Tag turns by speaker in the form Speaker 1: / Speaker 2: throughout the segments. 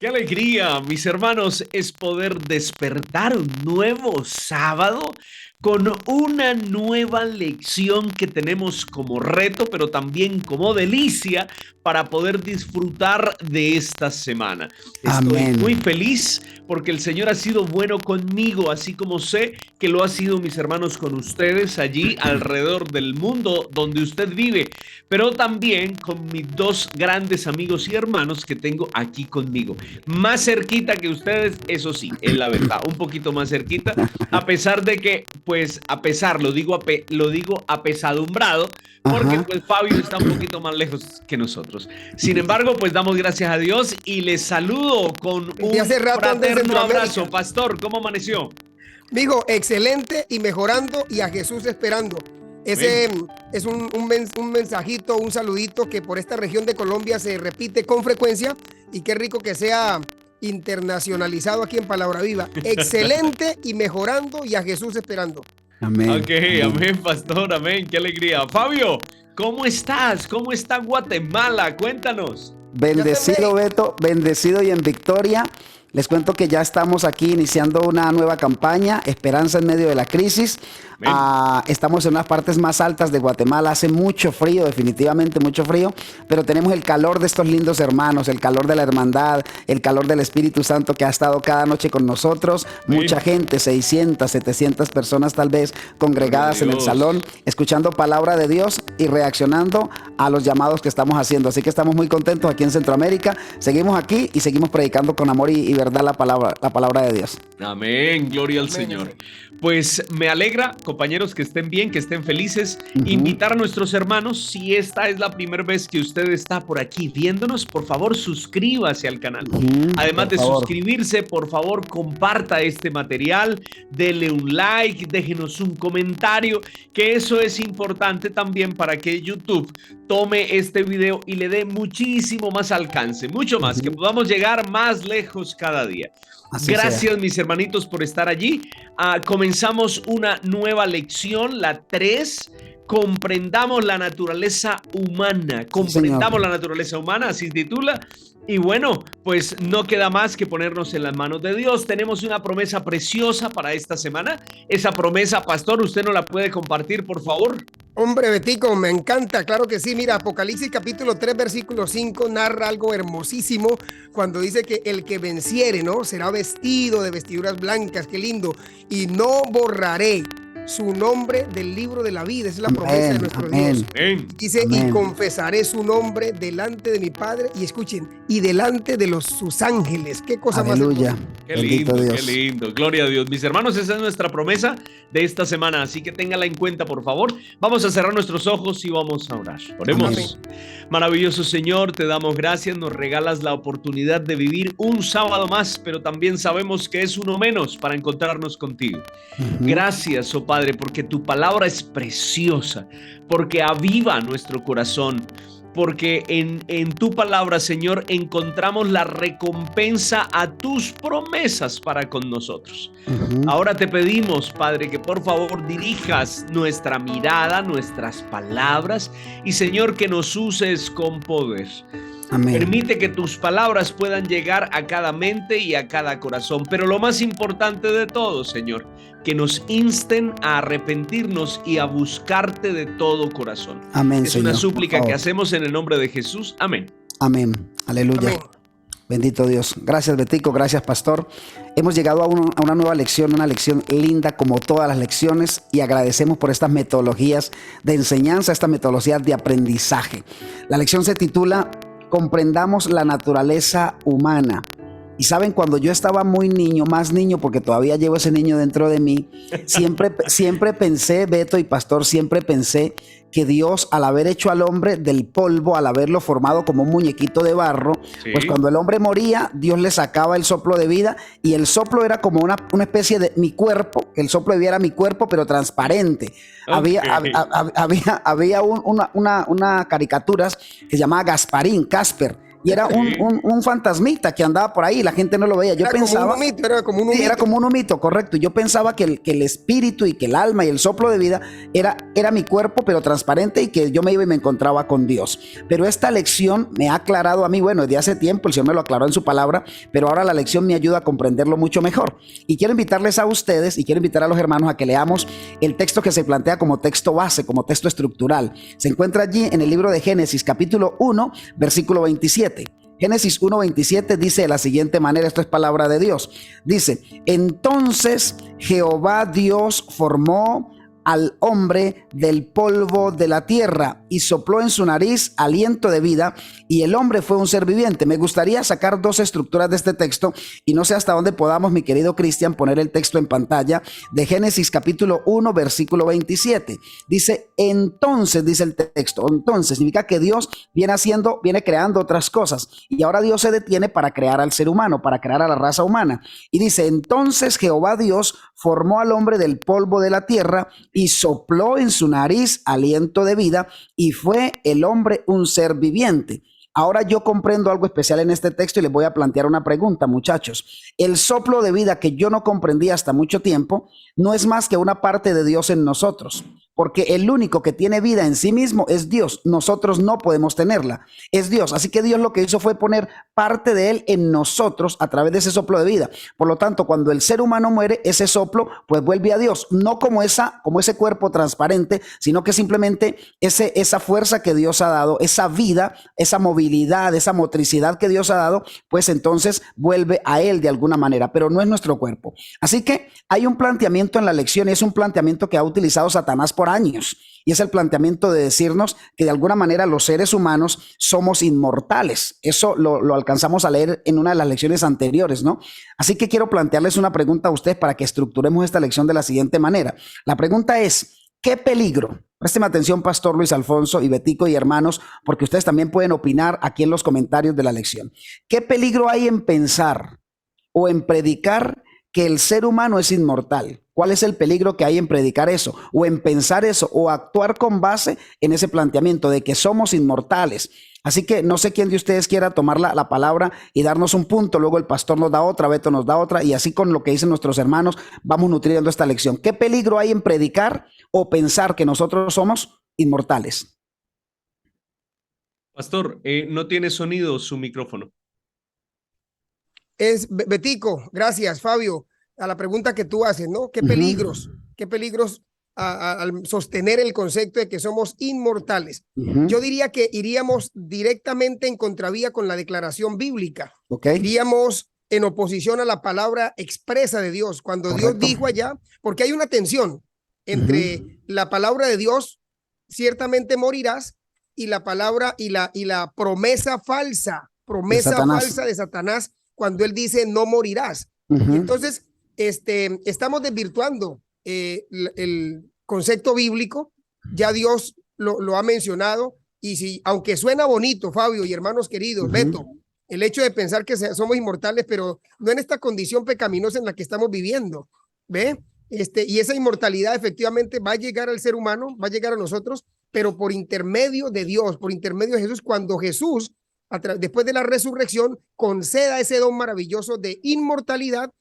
Speaker 1: Qué alegría, mis hermanos, es poder despertar un nuevo sábado con una nueva lección que tenemos como reto, pero también como delicia para poder disfrutar de esta semana. Estoy
Speaker 2: Amén.
Speaker 1: muy feliz porque el Señor ha sido bueno conmigo, así como sé que lo ha sido mis hermanos con ustedes allí alrededor del mundo donde usted vive, pero también con mis dos grandes amigos y hermanos que tengo aquí conmigo. Más cerquita que ustedes, eso sí, es la verdad, un poquito más cerquita, a pesar de que, pues, lo digo apesadumbrado, porque
Speaker 2: Ajá.
Speaker 1: pues Fabio está un poquito más lejos que nosotros. Sin embargo, pues damos gracias a Dios y les saludo con
Speaker 3: De
Speaker 1: un
Speaker 3: hace rato anda en
Speaker 1: fraterno abrazo.
Speaker 3: Centroamérica.
Speaker 1: Pastor, ¿cómo amaneció?
Speaker 3: Mijo, excelente y mejorando y a Jesús esperando.
Speaker 1: Amén.
Speaker 3: Ese es un mensajito, un saludito que por esta región de Colombia se repite con frecuencia y qué rico que sea internacionalizado aquí en Palabra Viva. Excelente y mejorando y a Jesús esperando.
Speaker 1: Ok,
Speaker 2: Amén. Amén.
Speaker 1: amén, pastor, amén, qué alegría. Fabio, ¿cómo estás? ¿Cómo está Guatemala? Cuéntanos.
Speaker 3: Ya está en
Speaker 2: Bendecido,
Speaker 3: México.
Speaker 2: Beto, bendecido y en victoria. Les cuento que ya estamos aquí iniciando una nueva campaña, Esperanza en medio de la crisis.
Speaker 1: Amén.
Speaker 2: Estamos en unas partes más altas de Guatemala. Hace mucho frío, definitivamente mucho frío, pero tenemos el calor de estos lindos hermanos, el calor de la hermandad, el calor del Espíritu Santo que ha estado cada noche con nosotros.
Speaker 1: Amén.
Speaker 2: Mucha gente, 600, 700 personas tal vez
Speaker 1: Gloria a
Speaker 2: congregadas en el
Speaker 1: Dios.
Speaker 2: salón, escuchando palabra de Dios y reaccionando a los llamados que estamos haciendo. Así que estamos muy contentos aquí en Centroamérica. Seguimos aquí y seguimos predicando con amor y verdad la palabra de Dios.
Speaker 1: Amén, gloria al
Speaker 3: Amén,
Speaker 1: Señor.
Speaker 3: amén.
Speaker 1: Pues me alegra, compañeros, que estén bien, que estén felices.
Speaker 2: Ujú.
Speaker 1: Invitar a nuestros hermanos, si esta es la primera vez que usted está por aquí viéndonos, por favor suscríbase al canal. Además
Speaker 2: Por
Speaker 1: de
Speaker 2: favor.
Speaker 1: suscribirse, por favor comparta este material, dele un like, déjenos un comentario, que eso es importante también para que YouTube tome este video y le dé muchísimo más alcance, mucho más, que podamos llegar más lejos cada día.
Speaker 2: Así
Speaker 1: Gracias,
Speaker 2: sea.
Speaker 1: mis hermanitos, por estar allí. Comenzamos una nueva lección, la 3. Comprendamos la naturaleza humana. Comprendamos la naturaleza humana, así titula. Y bueno, pues no queda más que ponernos en las manos de Dios. Tenemos una promesa preciosa para esta semana. Esa promesa, pastor, ¿usted no la puede compartir, por favor?
Speaker 3: Hombre, Betico, me encanta, claro que sí. Mira, Apocalipsis capítulo 3, versículo 5 narra algo hermosísimo cuando dice que el que venciere, ¿no? Será vestido de vestiduras blancas, qué lindo. Y no borraré su nombre del libro de la vida. Esa es la promesa de
Speaker 2: Amén.
Speaker 3: nuestro
Speaker 2: Amén.
Speaker 3: Dios.
Speaker 1: Amén.
Speaker 3: Dice, y
Speaker 2: Amén.
Speaker 3: confesaré su nombre delante de mi Padre, y escuchen, y delante de sus ángeles. Qué cosa más
Speaker 2: Aleluya.
Speaker 3: hermosa.
Speaker 1: Qué
Speaker 2: Bendito
Speaker 1: lindo,
Speaker 2: Dios.
Speaker 1: qué lindo. Gloria a Dios. Mis hermanos, esa es nuestra promesa de esta semana, así que téngala en cuenta, por favor. Vamos a cerrar nuestros ojos y vamos a orar. Oremos. Maravilloso Señor, te damos gracias, nos regalas la oportunidad de vivir un sábado más, pero también sabemos que es uno menos para encontrarnos contigo. Gracias, oh Padre, porque tu palabra es preciosa, porque aviva nuestro corazón, porque en tu palabra, Señor, encontramos la recompensa a tus promesas para con nosotros. Ahora te pedimos, Padre, que por favor dirijas nuestra mirada, nuestras palabras y, Señor, que nos uses con poder.
Speaker 2: Amén.
Speaker 1: Permite que tus palabras puedan llegar a cada mente y a cada corazón. Pero lo más importante de todo, Señor, que nos insten a arrepentirnos y a buscarte de todo corazón.
Speaker 2: Amén,
Speaker 1: Es
Speaker 2: Señor.
Speaker 1: una súplica
Speaker 2: Por
Speaker 1: que
Speaker 2: favor.
Speaker 1: hacemos en el nombre de Jesús. Amén.
Speaker 2: Amén. Aleluya.
Speaker 3: Amén.
Speaker 2: Bendito Dios. Gracias, Betico. Gracias, Pastor. Hemos llegado a una nueva lección, una lección linda como todas las lecciones, y agradecemos por estas metodologías de enseñanza, esta metodología de aprendizaje. La lección se titula Comprendamos la naturaleza humana. Y saben, cuando yo estaba muy niño, más niño, porque todavía llevo ese niño dentro de mí, siempre pensé, Beto y Pastor, siempre pensé que Dios, al haber hecho al hombre del polvo, al haberlo formado como un muñequito de barro,
Speaker 1: Sí.
Speaker 2: pues cuando el hombre moría, Dios le sacaba el soplo de vida, y el soplo era como una especie de mi cuerpo, que el soplo de vida era mi cuerpo, pero transparente.
Speaker 1: Ok.
Speaker 2: Había una caricaturas que se llamaba Gasparín, Casper. y era
Speaker 1: Sí.
Speaker 2: un fantasmita que andaba por ahí, la gente no lo veía. Yo
Speaker 3: Era
Speaker 2: pensaba...
Speaker 3: como un humito, era como un
Speaker 2: Sí,
Speaker 3: humito.
Speaker 2: era como un humito, correcto. Yo pensaba que el espíritu y que el alma y el soplo de vida era mi cuerpo, pero transparente, y que yo me iba y me encontraba con Dios. Pero esta lección me ha aclarado a mí, bueno, desde hace tiempo el Señor me lo aclaró en su palabra, pero ahora la lección me ayuda a comprenderlo mucho mejor. Y quiero invitarles a ustedes y quiero invitar a los hermanos a que leamos el texto que se plantea como texto base, como texto estructural. Se encuentra allí en el libro de Génesis, capítulo 1, versículo 27. Génesis 1:27 dice de la siguiente manera, esto es palabra de Dios. Dice: entonces Jehová Dios formó al hombre del polvo de la tierra y sopló en su nariz aliento de vida, y el hombre fue un ser viviente. Me gustaría sacar dos estructuras de este texto, y no sé hasta dónde podamos, mi querido Cristian, poner el texto en pantalla de Génesis capítulo 1, versículo 27. Dice, entonces, dice el texto, entonces significa que Dios viene creando otras cosas, y ahora Dios se detiene para crear al ser humano, para crear a la raza humana. Y dice, entonces Jehová Dios formó al hombre del polvo de la tierra y sopló en su nariz aliento de vida, y fue el hombre un ser viviente. Ahora yo comprendo algo especial en este texto y les voy a plantear una pregunta, muchachos. El soplo de vida que yo no comprendía hasta mucho tiempo no es más que una parte de Dios en nosotros, porque el único que tiene vida en sí mismo es Dios. Nosotros no podemos tenerla, es Dios. Así que Dios lo que hizo fue poner parte de Él en nosotros a través de ese soplo de vida. Por lo tanto, cuando el ser humano muere, ese soplo pues vuelve a Dios, no como ese cuerpo transparente, sino que simplemente esa fuerza que Dios ha dado, esa vida, esa movilidad, esa motricidad que Dios ha dado, pues entonces vuelve a Él de alguna manera, pero no es nuestro cuerpo. Así que hay un planteamiento en la lección, y es un planteamiento que ha utilizado Satanás por años, y es el planteamiento de decirnos que de alguna manera los seres humanos somos inmortales. Eso lo alcanzamos a leer en una de las lecciones anteriores, ¿no? Así que quiero plantearles una pregunta a ustedes para que estructuremos esta lección de la siguiente manera. La pregunta es, ¿qué peligro? Présteme atención, Pastor Luis Alfonso y Betico y hermanos, porque ustedes también pueden opinar aquí en los comentarios de la lección. ¿Qué peligro hay en pensar o en predicar que el ser humano es inmortal? ¿Cuál es el peligro que hay en predicar eso, o en pensar eso, o actuar con base en ese planteamiento de que somos inmortales? Así que no sé quién de ustedes quiera tomar la palabra y darnos un punto, luego el pastor nos da otra, Beto nos da otra, y así con lo que dicen nuestros hermanos vamos nutriendo esta lección. ¿Qué peligro hay en predicar o pensar que nosotros somos inmortales?
Speaker 1: Pastor, no tiene sonido su micrófono.
Speaker 3: Betico, gracias, Fabio, a la pregunta que tú haces, ¿no? ¿Qué peligros al sostener el concepto de que somos inmortales? Yo diría que iríamos directamente en contravía con la declaración bíblica. Iríamos en oposición a la palabra expresa de Dios. Cuando Dios dijo allá, porque hay una tensión entre la palabra de Dios, ciertamente morirás, y la palabra y la promesa falsa de Satanás, cuando él dice no morirás. Y entonces estamos desvirtuando el concepto bíblico. Ya Dios lo ha mencionado, y si, aunque suena bonito, Fabio y hermanos queridos, Beto, el hecho de pensar que somos inmortales, pero no en esta condición pecaminosa en la que estamos viviendo, ¿ve? Y esa inmortalidad efectivamente va a llegar al ser humano, va a llegar a nosotros, pero por intermedio de Dios, por intermedio de Jesús, cuando Jesús, después de la resurrección, conceda ese don maravilloso de inmortalidad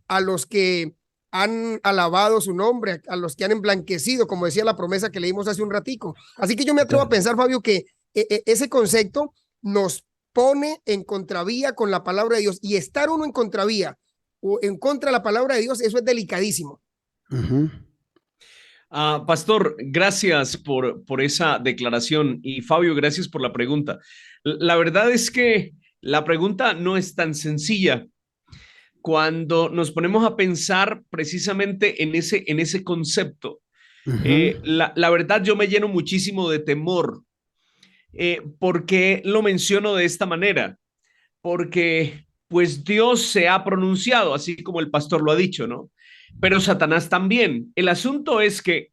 Speaker 3: a los que han alabado su nombre, a los que han emblanquecido, como decía la promesa que leímos hace un ratico. Así que yo me atrevo a pensar, Fabio, que ese concepto nos pone en contravía con la palabra de Dios, y estar uno en contravía o en contra de la palabra de Dios, eso es delicadísimo.
Speaker 1: Pastor, gracias por esa declaración, y Fabio, gracias por la pregunta. La verdad es que la pregunta no es tan sencilla. Cuando nos ponemos a pensar precisamente en ese concepto, la verdad yo me lleno muchísimo de temor. ¿Por qué lo menciono de esta manera? Porque pues Dios se ha pronunciado, así como el pastor lo ha dicho, ¿no? Pero Satanás también. El asunto es que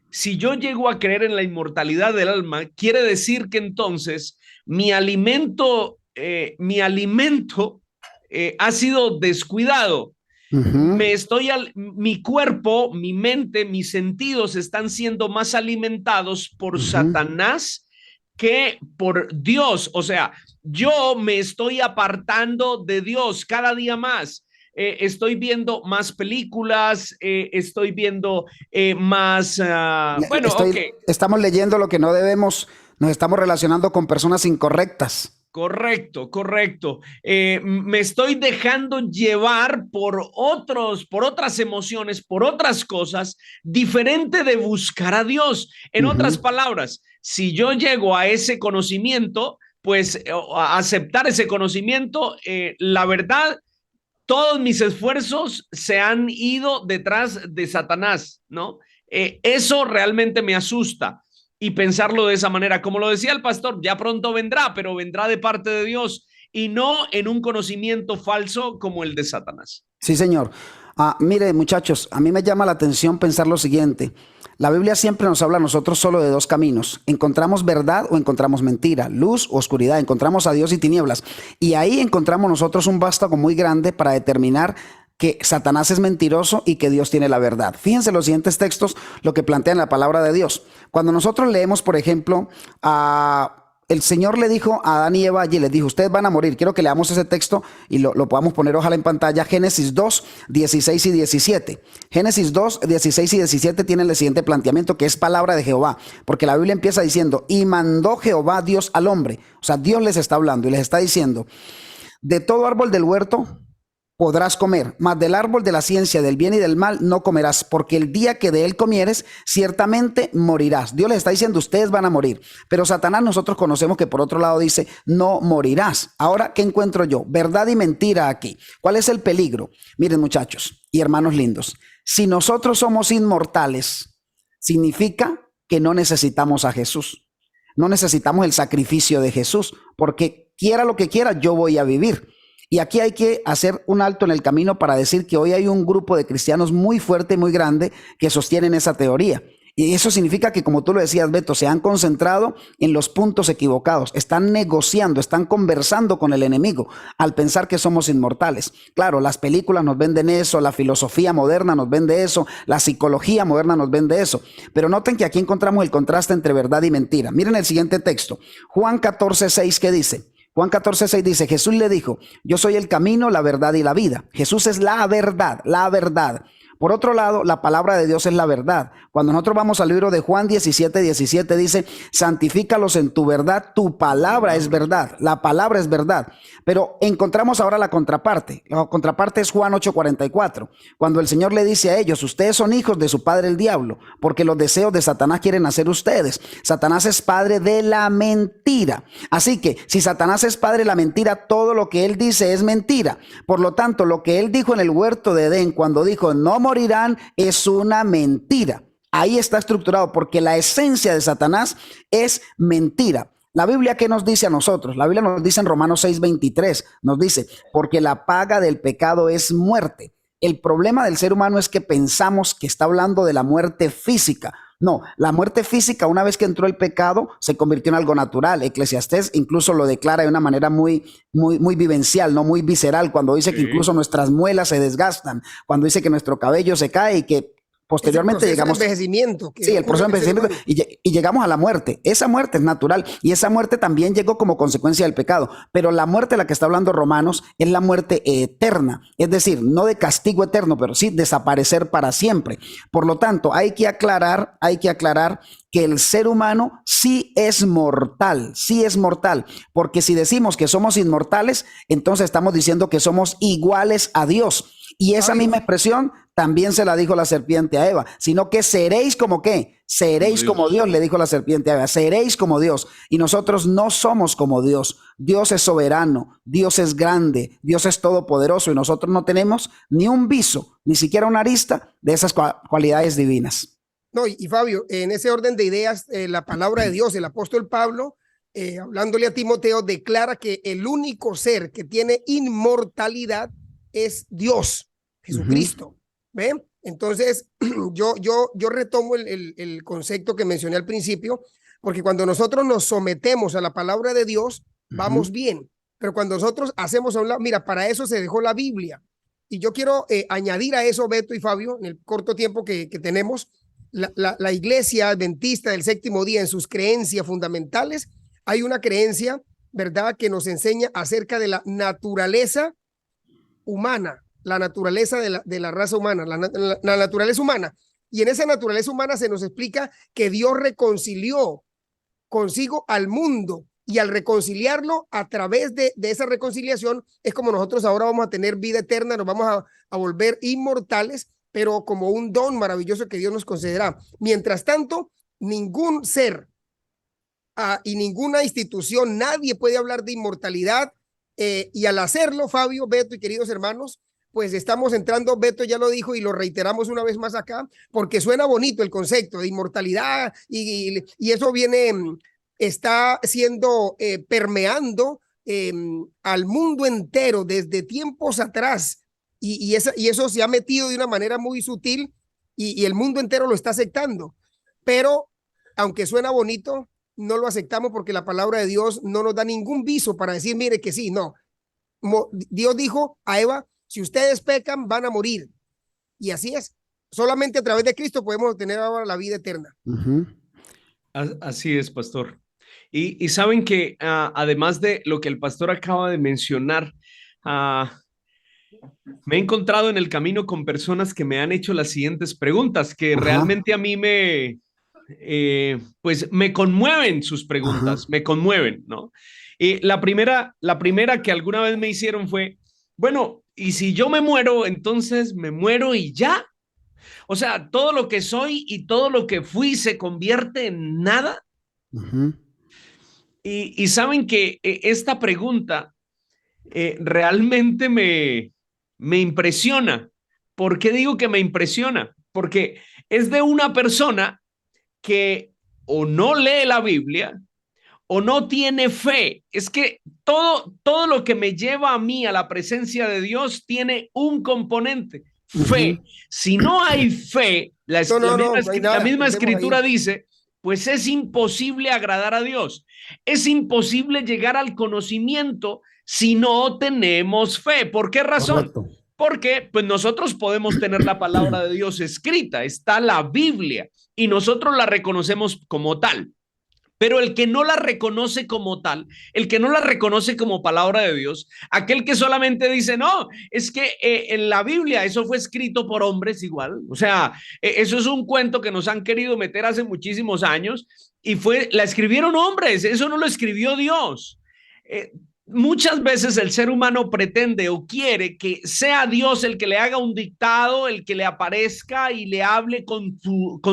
Speaker 1: si yo llego a creer en la inmortalidad del alma, quiere decir que entonces mi alimento ha sido descuidado. Mi cuerpo, mi mente, mis sentidos están siendo más alimentados por Satanás que por Dios. O sea, yo me estoy apartando de Dios cada día más. Estoy viendo más películas, estoy viendo más, bueno, ok.
Speaker 2: Estamos leyendo lo que no debemos, nos estamos relacionando con personas incorrectas.
Speaker 1: Correcto, correcto. Me estoy dejando llevar por otras emociones, por otras cosas, diferente de buscar a Dios. En otras palabras, si yo llego a ese conocimiento, pues a aceptar ese conocimiento, la verdad, todos mis esfuerzos se han ido detrás de Satanás, ¿no? Eso realmente me asusta y pensarlo de esa manera. Como lo decía el pastor, ya pronto vendrá, pero vendrá de parte de Dios y no en un conocimiento falso como el de Satanás.
Speaker 2: Sí, señor. Mire, muchachos, a mí me llama la atención pensar lo siguiente. La Biblia siempre nos habla a nosotros solo de dos caminos. Encontramos verdad o encontramos mentira, luz o oscuridad. Encontramos a Dios y tinieblas. Y ahí encontramos nosotros un vástago muy grande para determinar que Satanás es mentiroso y que Dios tiene la verdad. Fíjense los siguientes textos, lo que plantean la palabra de Dios. Cuando nosotros leemos, por ejemplo, el Señor le dijo a Adán y Eva allí, les dijo, ustedes van a morir. Quiero que leamos ese texto y lo podamos poner ojalá en pantalla. Génesis 2, 16 y 17. Génesis 2, 16 y 17 tienen el siguiente planteamiento, que es palabra de Jehová. Porque la Biblia empieza diciendo, y mandó Jehová Dios al hombre. O sea, Dios les está hablando y les está diciendo, de todo árbol del huerto podrás comer, mas del árbol de la ciencia del bien y del mal no comerás, porque el día que de él comieres, ciertamente morirás. Dios les está diciendo, ustedes van a morir. Pero Satanás, nosotros conocemos que por otro lado dice, no morirás. Ahora, ¿qué encuentro yo? Verdad y mentira aquí. ¿Cuál es el peligro? Miren, muchachos y hermanos lindos, si nosotros somos inmortales, significa que no necesitamos a Jesús. No necesitamos el sacrificio de Jesús, porque quiera lo que quiera, yo voy a vivir. Y aquí hay que hacer un alto en el camino para decir que hoy hay un grupo de cristianos muy fuerte, muy grande, que sostienen esa teoría. Y eso significa que, como tú lo decías, Beto, se han concentrado en los puntos equivocados. Están negociando, están conversando con el enemigo al pensar que somos inmortales. Claro, las películas nos venden eso, la filosofía moderna nos vende eso, la psicología moderna nos vende eso. Pero noten que aquí encontramos el contraste entre verdad y mentira. Miren el siguiente texto. Juan 14:6, ¿qué dice? Juan 14:6 dice, Jesús le dijo, yo soy el camino, la verdad y la vida. Jesús es la verdad, la verdad. Por otro lado, la palabra de Dios es la verdad. Cuando nosotros vamos al libro de Juan 17:17 dice, santifícalos en tu verdad, tu palabra es verdad, la palabra es verdad. Pero encontramos ahora la contraparte. La contraparte es Juan 8:44, cuando el Señor le dice a ellos, ustedes son hijos de su padre el diablo, porque los deseos de Satanás quieren hacer ustedes. Satanás es padre de la mentira. Así que si Satanás es padre de la mentira, todo lo que él dice es mentira. Por lo tanto, lo que él dijo en el huerto de Edén, cuando dijo, no morirán, es una mentira. Ahí está estructurado, porque la esencia de Satanás es mentira. La Biblia, ¿qué nos dice a nosotros? La Biblia nos dice en Romanos 6:23, nos dice, porque la paga del pecado es muerte. El problema del ser humano es que pensamos que está hablando de la muerte física. No, la muerte física, una vez que entró el pecado, se convirtió en algo natural. Eclesiastés incluso lo declara de una manera muy vivencial, no muy visceral, cuando dice que incluso nuestras muelas se desgastan, cuando dice que nuestro cabello se cae y que posteriormente llegamos
Speaker 3: de envejecimiento.
Speaker 2: Sí, el proceso de envejecimiento y llegamos a la muerte. Esa muerte es natural y esa muerte también llegó como consecuencia del pecado. Pero la muerte de la que está hablando Romanos es la muerte eterna. Es decir, no de castigo eterno, pero sí desaparecer para siempre. Por lo tanto, hay que aclarar que el ser humano sí es mortal, porque si decimos que somos inmortales, entonces estamos diciendo que somos iguales a Dios. Y esa misma expresión también se la dijo la serpiente a Eva, sino que seréis como ¿qué? Seréis como Dios, le dijo la serpiente a Eva, seréis como Dios. Y nosotros no somos como Dios. Dios es soberano, Dios es grande, Dios es todopoderoso y nosotros no tenemos ni un viso, ni siquiera una arista de esas cualidades divinas.
Speaker 3: No, y Fabio, en ese orden de ideas, la palabra de Dios, el apóstol Pablo, hablándole a Timoteo, declara que el único ser que tiene inmortalidad es Dios, Jesucristo. ¿Ve? Entonces, yo retomo el concepto que mencioné al principio, porque cuando nosotros nos sometemos a la palabra de Dios, vamos bien. Pero cuando nosotros hacemos a un lado, mira, para eso se dejó la Biblia. Y yo quiero añadir a eso, Beto y Fabio, en el corto tiempo que tenemos, la iglesia adventista del séptimo día en sus creencias fundamentales hay una creencia, ¿verdad?, que nos enseña acerca de la naturaleza humana, la naturaleza de la raza humana, la naturaleza humana. Y en esa naturaleza humana se nos explica que Dios reconcilió consigo al mundo, y al reconciliarlo a través de esa reconciliación es como nosotros ahora vamos a tener vida eterna, nos vamos a volver inmortales, pero como un don maravilloso que Dios nos concederá. Mientras tanto, ningún ser y ninguna institución, nadie puede hablar de inmortalidad, y al hacerlo, Fabio, Beto y queridos hermanos, pues estamos entrando, Beto ya lo dijo y lo reiteramos una vez más acá, porque suena bonito el concepto de inmortalidad y eso viene, está siendo permeando al mundo entero desde tiempos atrás, y eso se ha metido de una manera muy sutil, y el mundo entero lo está aceptando, pero aunque suena bonito, no lo aceptamos porque la palabra de Dios no nos da ningún viso para decir, mire que sí, no. Dios dijo a Eva, si ustedes pecan, van a morir. Y así es. Solamente a través de Cristo podemos obtener ahora la vida eterna.
Speaker 1: Así es, pastor. Y saben que además de lo que el pastor acaba de mencionar, me he encontrado en el camino con personas que me han hecho las siguientes preguntas, que realmente a mí pues me conmueven sus preguntas, me conmueven, ¿no? Y la primera que alguna vez me hicieron fue, bueno, y si yo me muero, entonces me muero y ya. O sea, todo lo que soy y todo lo que fui se convierte en nada. Y saben que esta pregunta realmente me impresiona. ¿Por qué digo que me impresiona? Porque es de una persona que o no lee la Biblia o no tiene fe. Es que todo lo que me lleva a mí a la presencia de Dios tiene un componente, fe. Si no hay fe, la misma escritura dice, pues es imposible agradar a Dios. Es imposible llegar al conocimiento si no tenemos fe. ¿Por qué razón? Correcto. Porque pues nosotros podemos tener la palabra de Dios escrita, está la Biblia y nosotros la reconocemos como tal. Pero el que no la reconoce como tal, el que no la reconoce como palabra de Dios, aquel que solamente dice, no, es que en la Biblia eso fue escrito por hombres igual, o sea, eso es un cuento que nos han querido meter hace muchísimos años y la escribieron hombres, eso no lo escribió Dios. Muchas veces el ser humano pretende o quiere que sea Dios el que le haga un dictado, el que le aparezca y le hable con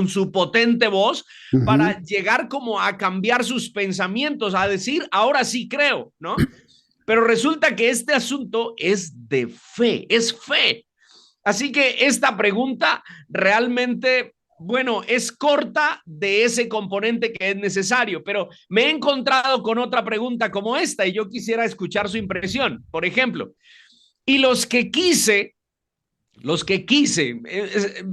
Speaker 1: su potente voz para llegar como a cambiar sus pensamientos, a decir, ahora sí creo, ¿no? Pero resulta que este asunto es de fe, es fe. Así que esta pregunta realmente, bueno, es corta de ese componente que es necesario, pero me he encontrado con otra pregunta como esta y yo quisiera escuchar su impresión. Por ejemplo, y los que quise,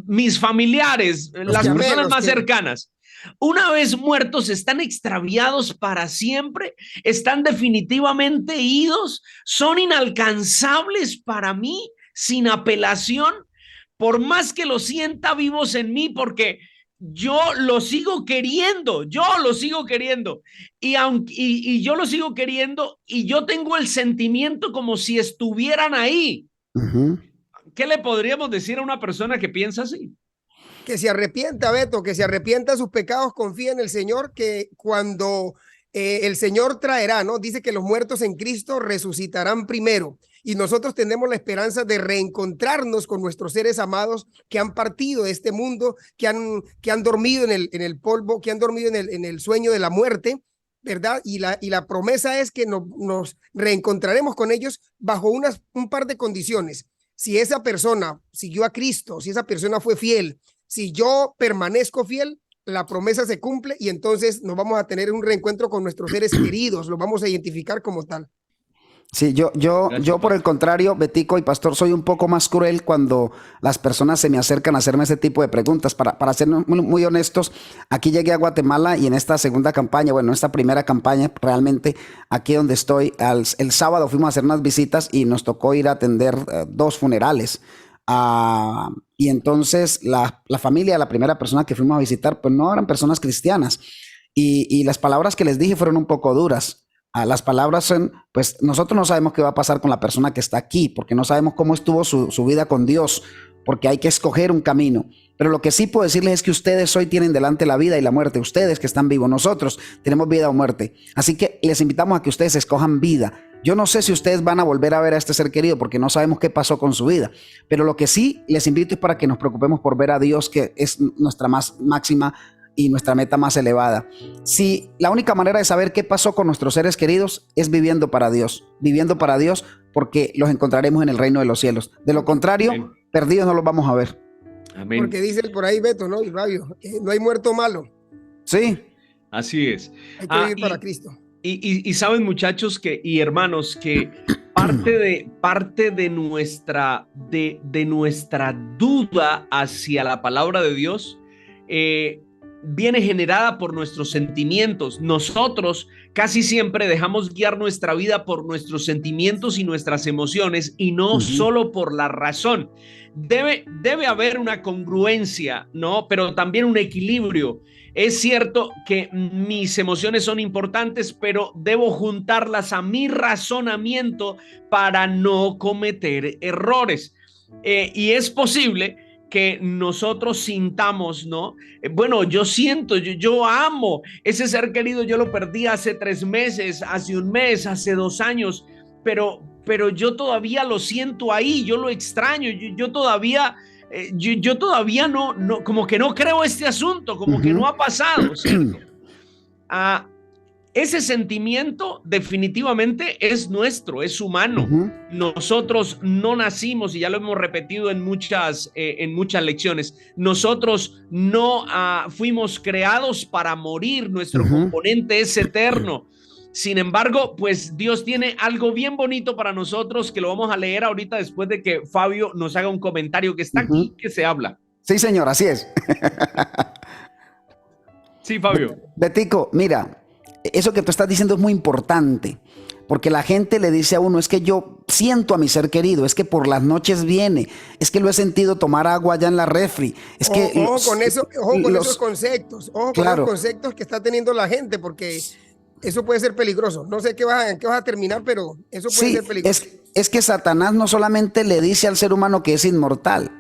Speaker 1: mis familiares, las personas más cercanas, una vez muertos, están extraviados para siempre, están definitivamente idos, son inalcanzables para mí, sin apelación, por más que lo sienta vivos en mí, porque yo lo sigo queriendo, y yo lo sigo queriendo y yo tengo el sentimiento como si estuvieran ahí. ¿Qué le podríamos decir a una persona que piensa así?
Speaker 3: Que se arrepienta, Beto, que se arrepienta de sus pecados, confía en el Señor, que cuando el Señor traerá, ¿no? Dice que los muertos en Cristo resucitarán primero, y nosotros tenemos la esperanza de reencontrarnos con nuestros seres amados que han partido de este mundo, que han dormido en el polvo, que han dormido en el sueño de la muerte, ¿verdad? Y la promesa es que nos reencontraremos con ellos bajo un par de condiciones. Si esa persona siguió a Cristo, si esa persona fue fiel, si yo permanezco fiel, la promesa se cumple y entonces nos vamos a tener un reencuentro con nuestros seres queridos, los vamos a identificar como tal.
Speaker 2: Sí, yo por el contrario, Betico y Pastor, soy un poco más cruel cuando las personas se me acercan a hacerme ese tipo de preguntas. Para ser muy honestos, aquí llegué a Guatemala y en esta segunda campaña, bueno, esta primera campaña, realmente aquí donde estoy, el sábado fuimos a hacer unas visitas y nos tocó ir a atender 2 funerales. Y entonces la familia, la primera persona que fuimos a visitar, pues no eran personas cristianas. y las palabras que les dije fueron un poco duras. Las palabras son, pues nosotros no sabemos qué va a pasar con la persona que está aquí, porque no sabemos cómo estuvo su vida con Dios, porque hay que escoger un camino. Pero lo que sí puedo decirles es que ustedes hoy tienen delante la vida y la muerte. Ustedes que están vivos, nosotros tenemos vida o muerte. Así que les invitamos a que ustedes escojan vida. Yo no sé si ustedes van a volver a ver a este ser querido porque no sabemos qué pasó con su vida. Pero lo que sí les invito es para que nos preocupemos por ver a Dios, que es nuestra máxima y nuestra meta más elevada. Si la única manera de saber qué pasó con nuestros seres queridos es viviendo para Dios, porque los encontraremos en el reino de los cielos. De lo contrario, amén, perdidos no los vamos a ver.
Speaker 3: Amén. Porque dice por ahí Beto, ¿no? Y Fabio, no hay muerto malo.
Speaker 2: Sí.
Speaker 1: Así es.
Speaker 3: Hay que vivir para Cristo.
Speaker 1: Y saben, muchachos y hermanos, que parte de nuestra duda hacia la palabra de Dios viene generada por nuestros sentimientos. Nosotros casi siempre dejamos guiar nuestra vida por nuestros sentimientos y nuestras emociones, y no solo por la razón. Debe haber una congruencia, ¿no? Pero también un equilibrio. Es cierto que mis emociones son importantes, pero debo juntarlas a mi razonamiento para no cometer errores. Y es posible que nosotros sintamos, ¿no? Bueno, yo siento, yo amo ese ser querido, yo lo perdí hace 3 meses, hace 1 mes, hace 2 años, pero yo todavía lo siento ahí, yo lo extraño, yo todavía no, como que no creo este asunto, como que no ha pasado, ¿cierto? Ese sentimiento definitivamente es nuestro, es humano. Nosotros no nacimos, y ya lo hemos repetido en muchas lecciones, nosotros no fuimos creados para morir, nuestro componente es eterno. Sin embargo, pues Dios tiene algo bien bonito para nosotros, que lo vamos a leer ahorita después de que Fabio nos haga un comentario que está aquí, que se habla.
Speaker 2: Sí, señor, así es.
Speaker 1: Sí, Fabio.
Speaker 2: Betico, mira, eso que tú estás diciendo es muy importante, porque la gente le dice a uno, es que yo siento a mi ser querido, es que por las noches viene, es que lo he sentido tomar agua allá en la refri. Es que
Speaker 3: ojo con esos conceptos, con esos conceptos que está teniendo la gente, porque eso puede ser peligroso. No sé qué vas a terminar, pero eso puede ser peligroso.
Speaker 2: Es que Satanás no solamente le dice al ser humano que es inmortal,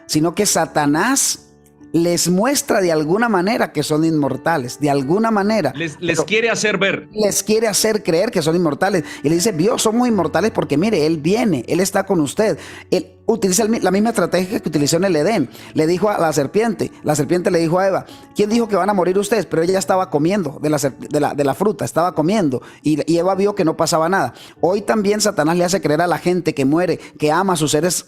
Speaker 2: sino que Satanás les muestra de alguna manera que son inmortales, de alguna manera.
Speaker 1: Les quiere hacer ver.
Speaker 2: Les quiere hacer creer que son inmortales. Y le dice, Dios, somos inmortales porque mire, Él viene, Él está con usted. Él utiliza la misma estrategia que utilizó en el Edén. Le dijo a la serpiente le dijo a Eva, ¿quién dijo que van a morir ustedes? Pero ella estaba comiendo de la fruta, estaba comiendo. Y Eva vio que no pasaba nada. Hoy también Satanás le hace creer a la gente que muere, que ama a sus seres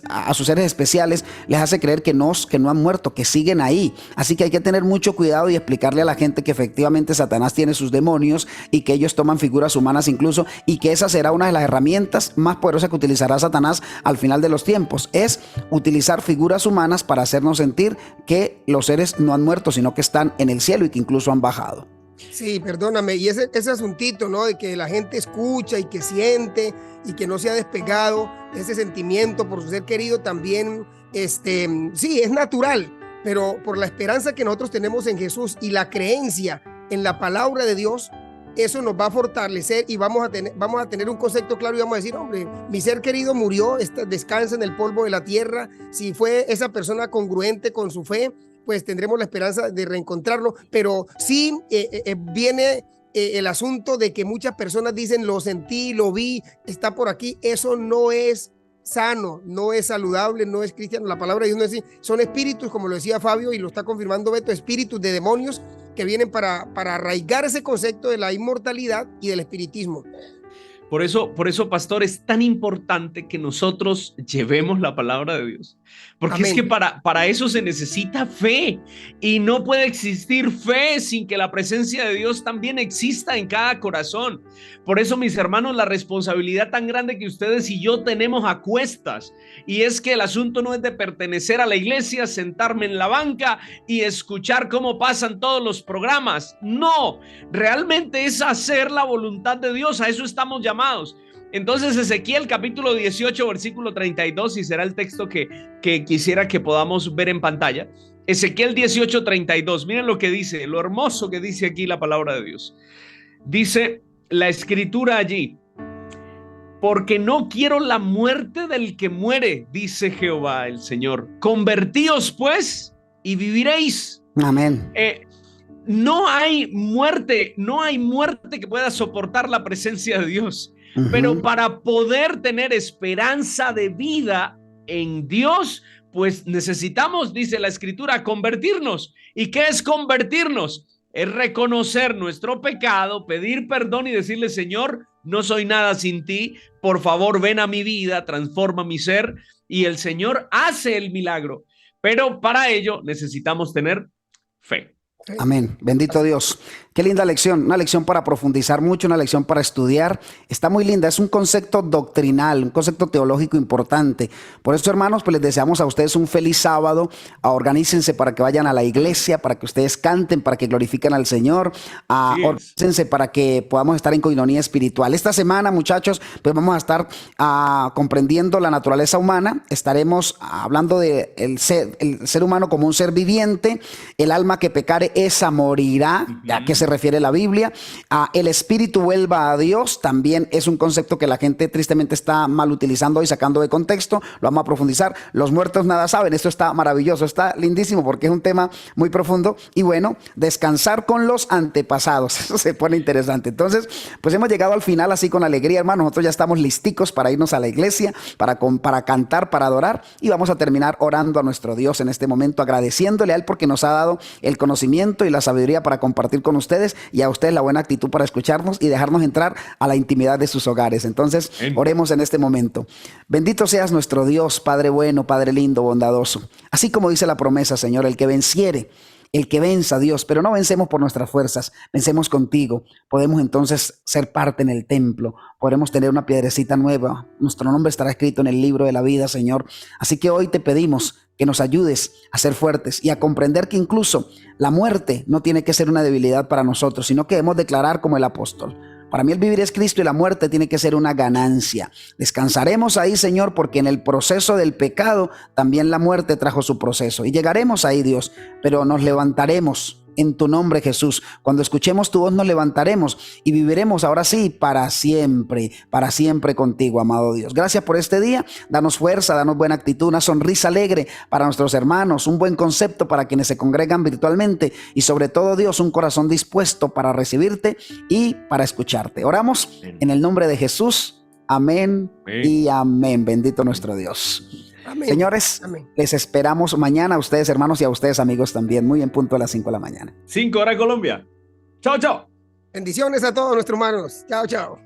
Speaker 2: especiales, les hace creer que no han muerto, que siguen ahí. Así que hay que tener mucho cuidado y explicarle a la gente que efectivamente Satanás tiene sus demonios y que ellos toman figuras humanas incluso, y que esa será una de las herramientas más poderosas que utilizará Satanás al final de los tiempos. Es utilizar figuras humanas para hacernos sentir que los seres no han muerto, sino que están en el cielo y que incluso han bajado.
Speaker 3: Sí, perdóname, y ese asuntito, ¿no? De que la gente escucha y que siente y que no se ha despegado ese sentimiento por su ser querido también, sí, es natural, pero por la esperanza que nosotros tenemos en Jesús y la creencia en la palabra de Dios, eso nos va a fortalecer y vamos a tener un concepto claro y vamos a decir, hombre, mi ser querido murió, descansa en el polvo de la tierra. Si fue esa persona congruente con su fe, pues tendremos la esperanza de reencontrarlo. Pero sí viene el asunto de que muchas personas dicen, lo sentí, lo vi, está por aquí. Eso no es sano, no es saludable, no es cristiano. La palabra de Dios no es así. Son espíritus, como lo decía Fabio y lo está confirmando Beto, espíritus de demonios que vienen para arraigar ese concepto de la inmortalidad y del espiritismo.
Speaker 1: Por eso, pastor, es tan importante que nosotros llevemos la palabra de Dios. Porque amén. Es que para eso se necesita fe, y no puede existir fe sin que la presencia de Dios también exista en cada corazón. Por eso, mis hermanos, la responsabilidad tan grande que ustedes y yo tenemos a cuestas, y es que el asunto no es de pertenecer a la iglesia, sentarme en la banca y escuchar cómo pasan todos los programas. No, realmente es hacer la voluntad de Dios. A eso estamos llamados. Entonces, Ezequiel capítulo 18 versículo 32, y será el texto que quisiera que podamos ver en pantalla. Ezequiel 18:32. Miren lo que dice, lo hermoso que dice aquí la palabra de Dios. Dice la escritura allí: porque no quiero la muerte del que muere, dice Jehová el Señor. Convertíos pues y viviréis.
Speaker 2: Amén.
Speaker 1: No hay muerte que pueda soportar la presencia de Dios. Pero para poder tener esperanza de vida en Dios, pues necesitamos, dice la escritura, convertirnos. ¿Y qué es convertirnos? Es reconocer nuestro pecado, pedir perdón y decirle: Señor, no soy nada sin ti, por favor ven a mi vida, transforma mi ser, y el Señor hace el milagro. Pero para ello necesitamos tener fe.
Speaker 2: Amén. Bendito Dios. Qué linda lección, una lección para profundizar mucho, una lección para estudiar. Está muy linda, es un concepto doctrinal, un concepto teológico importante. Por eso, hermanos, pues les deseamos a ustedes un feliz sábado. Organícense para que vayan a la iglesia, para que ustedes canten, para que glorifiquen al Señor. Organícense para que podamos estar en coinonía espiritual. Esta semana, muchachos, pues vamos a estar comprendiendo la naturaleza humana. Estaremos hablando de el ser humano como un ser viviente. El alma que pecare, esa morirá. ¿A qué se refiere la Biblia? El espíritu vuelva a Dios, también es un concepto que la gente tristemente está mal utilizando y sacando de contexto. Lo vamos a profundizar. Los muertos nada saben. Esto está maravilloso, está lindísimo porque es un tema muy profundo. Y bueno, descansar con los antepasados, eso se pone interesante. Entonces, pues hemos llegado al final así con alegría, hermano. Nosotros ya estamos listicos para irnos a la iglesia, para cantar, para adorar, y vamos a terminar orando a nuestro Dios en este momento, agradeciéndole a Él porque nos ha dado el conocimiento y la sabiduría para compartir con ustedes, y a ustedes la buena actitud para escucharnos y dejarnos entrar a la intimidad de sus hogares. Entonces, oremos en este momento. Bendito seas nuestro Dios, Padre bueno, Padre lindo, bondadoso. Así como dice la promesa, Señor, el que venciere, el que venza, Dios, pero no vencemos por nuestras fuerzas, vencemos contigo. Podemos entonces ser parte en el templo, podremos tener una piedrecita nueva, nuestro nombre estará escrito en el libro de la vida, Señor. Así que hoy te pedimos que nos ayudes a ser fuertes y a comprender que incluso la muerte no tiene que ser una debilidad para nosotros, sino que debemos declarar como el apóstol: para mí el vivir es Cristo y la muerte tiene que ser una ganancia. Descansaremos ahí, Señor, porque en el proceso del pecado también la muerte trajo su proceso. Y llegaremos ahí, Dios, pero nos levantaremos en tu nombre, Jesús. Cuando escuchemos tu voz nos levantaremos y viviremos ahora sí para siempre contigo, amado Dios. Gracias por este día. Danos fuerza, danos buena actitud, una sonrisa alegre para nuestros hermanos, un buen concepto para quienes se congregan virtualmente y sobre todo, Dios, un corazón dispuesto para recibirte y para escucharte. Oramos en el nombre de Jesús. Amén y amén. Bendito nuestro Dios. Amén. Señores, amén. Les esperamos mañana a ustedes, hermanos, y a ustedes, amigos, también, muy en punto a las 5 de la mañana.
Speaker 1: 5 horas Colombia. Chao, chao.
Speaker 3: Bendiciones a todos nuestros hermanos. Chao, chao.